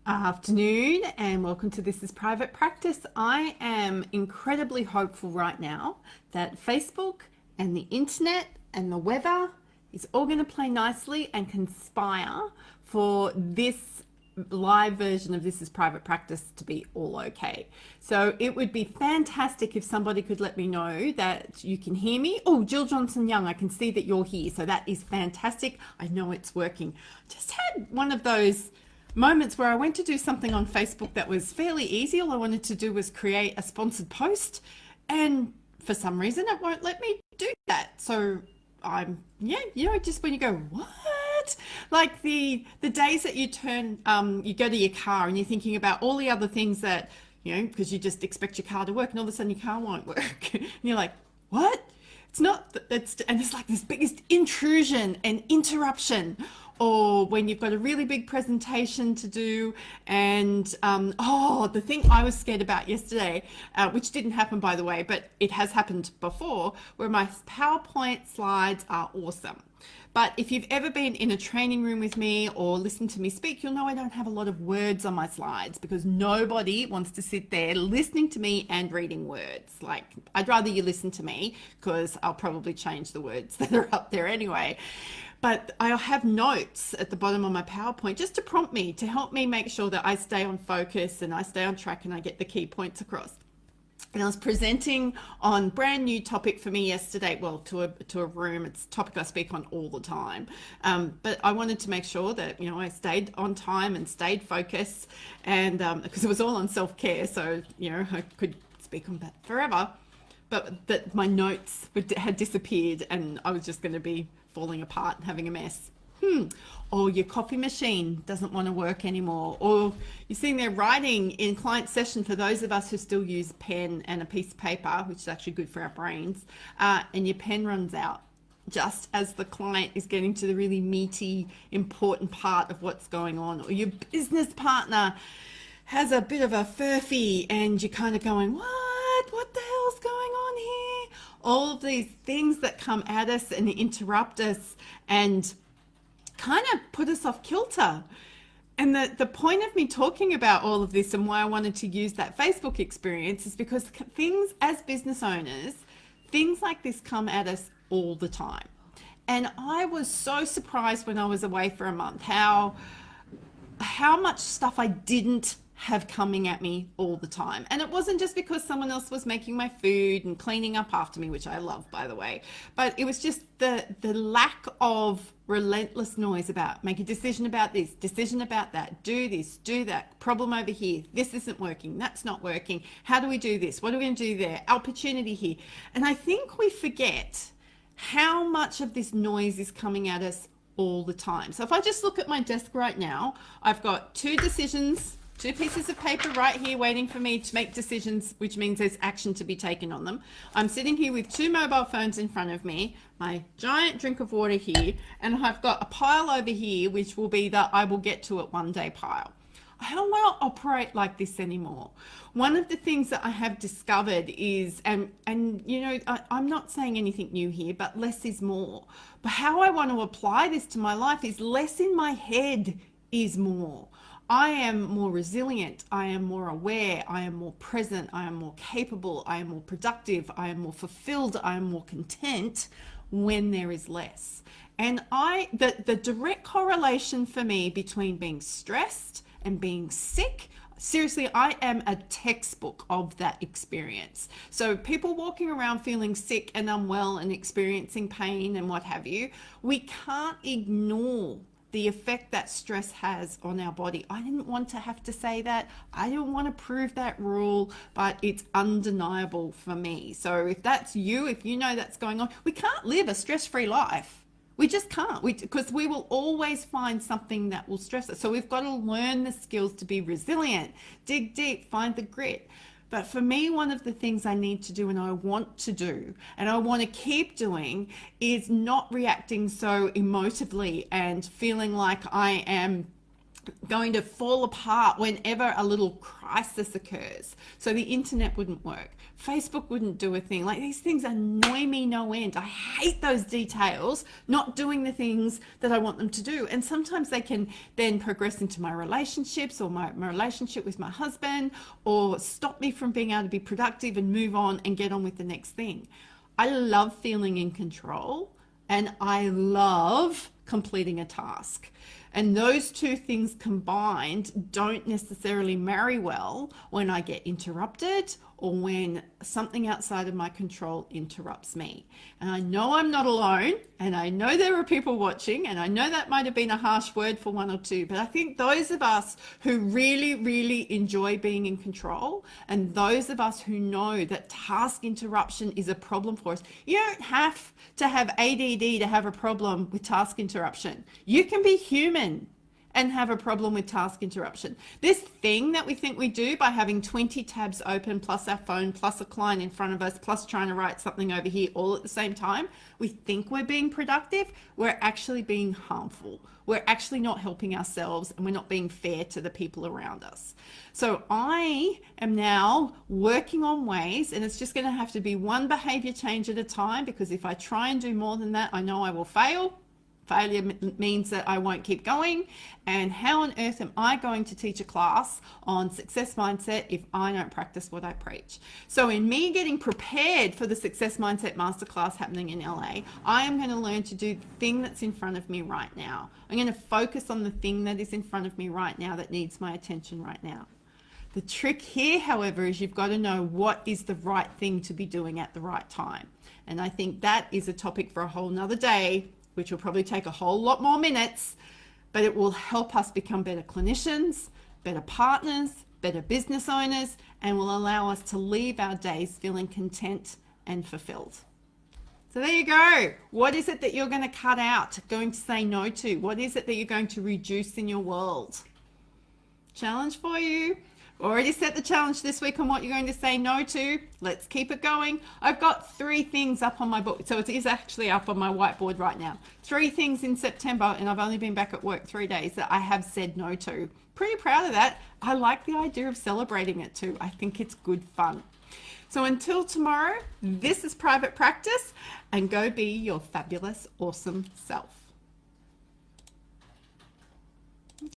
Afternoon and welcome to This is Private Practice. I am incredibly hopeful right now that Facebook and the internet and the weather is all going to play nicely and conspire for this live version of This is Private Practice to be all okay. So it would be fantastic if somebody could let me know that you can hear me. Oh, Jill Johnson Young, I can see that you're here. So that is fantastic. I know it's working. Just had one of those moments where I went to do something on Facebook that was fairly easy. All I wanted to do was create a sponsored post, and for some reason it won't let me do that. So just when you go, what? Like the days that you you go to your car and you're thinking about all the other things that, because you just expect your car to work and all of a sudden your car won't work. And you're like, what? It's like this biggest intrusion and interruption. Or when you've got a really big presentation to do, and the thing I was scared about yesterday, which didn't happen by the way, but it has happened before, where my PowerPoint slides are awesome. But if you've ever been in a training room with me or listened to me speak, you'll know I don't have a lot of words on my slides because nobody wants to sit there listening to me and reading words. Like, I'd rather you listen to me because I'll probably change the words that are up there anyway. But I have notes at the bottom of my PowerPoint just to prompt me, to help me make sure that I stay on focus and I stay on track and I get the key points across. And I was presenting on brand new topic for me yesterday, well, to a room. It's a topic I speak on all the time. But I wanted to make sure that, I stayed on time and stayed focused, and because it was all on self-care. So, I could speak on that forever, but that my notes had disappeared and I was just going to be falling apart and having a mess. Or your coffee machine doesn't want to work anymore, or you're sitting there writing in client session, for those of us who still use a pen and a piece of paper, which is actually good for our brains, and your pen runs out just as the client is getting to the really meaty, important part of what's going on, or your business partner has a bit of a furphy and you're kind of going, what the hell's going on here? All of these things that come at us and interrupt us and kind of put us off kilter. And the point of me talking about all of this and why I wanted to use that Facebook experience is because things, as business owners, things like this come at us all the time. And I was so surprised when I was away for a month how much stuff I didn't have coming at me all the time. And it wasn't just because someone else was making my food and cleaning up after me, which I love, by the way, but it was just the lack of relentless noise about make a decision about this, decision about that, do this, do that, problem over here, this isn't working, that's not working, how do we do this, what are we going to do there, opportunity here. And I think we forget how much of this noise is coming at us all the time. So if I just look at my desk right now, I've got two pieces of paper right here waiting for me to make decisions, which means there's action to be taken on them. I'm sitting here with two mobile phones in front of me, my giant drink of water here, and I've got a pile over here, which will be the I will get to it one day pile. I don't want to operate like this anymore. One of the things that I have discovered is, I'm not saying anything new here, but less is more. But how I want to apply this to my life is less in my head is more. I am more resilient, I am more aware, I am more present, I am more capable, I am more productive, I am more fulfilled, I am more content when there is less. And the direct correlation for me between being stressed and being sick, seriously, I am a textbook of that experience. So people walking around feeling sick and unwell and experiencing pain and what have you, we can't ignore the effect that stress has on our body. I didn't want to have to say that. I didn't want to prove that rule, but it's undeniable for me. So if that's you, if you know that's going on, we can't live a stress-free life. We just can't, because we will always find something that will stress us. So we've got to learn the skills to be resilient, dig deep, find the grit. But for me, one of the things I need to do and I want to do and I want to keep doing is not reacting so emotively and feeling like I am going to fall apart whenever a little crisis occurs. So the internet wouldn't work. Facebook wouldn't do a thing. Like, these things annoy me no end. I hate those details, not doing the things that I want them to do. And sometimes they can then progress into my relationships or my relationship with my husband, or stop me from being able to be productive and move on and get on with the next thing. I love feeling in control, and I love completing a task. And those two things combined don't necessarily marry well when I get interrupted or when something outside of my control interrupts me. And I know I'm not alone, and I know there are people watching, and I know that might have been a harsh word for one or two, but I think those of us who really, really enjoy being in control, and those of us who know that task interruption is a problem for us, you don't have to have ADD to have a problem with task interruption. You can be human and have a problem with task interruption. This thing that we think we do by having 20 tabs open, plus our phone, plus a client in front of us, plus trying to write something over here all at the same time, we think we're being productive. We're actually being harmful. We're actually not helping ourselves, and we're not being fair to the people around us. So I am now working on ways, and it's just going to have to be one behavior change at a time, because if I try and do more than that, I know I will fail. Failure means that I won't keep going. And how on earth am I going to teach a class on success mindset if I don't practice what I preach? So in me getting prepared for the Success Mindset Masterclass happening in LA, I am going to learn to do the thing that's in front of me right now. I'm going to focus on the thing that is in front of me right now that needs my attention right now. The trick here, however, is you've got to know what is the right thing to be doing at the right time. And I think that is a topic for a whole nother day, which will probably take a whole lot more minutes, but it will help us become better clinicians, better partners, better business owners, and will allow us to leave our days feeling content and fulfilled. So there you go. What is it that you're going to cut out, going to say no to? What is it that you're going to reduce in your world? Challenge for you. Already set the challenge this week on what you're going to say no to. Let's keep it going. I've got 3 things up on my book. So it is actually up on my whiteboard right now. 3 things in September, and I've only been back at work 3 days, that I have said no to. Pretty proud of that. I like the idea of celebrating it too. I think it's good fun. So until tomorrow, this is Private Practice, and go be your fabulous, awesome self.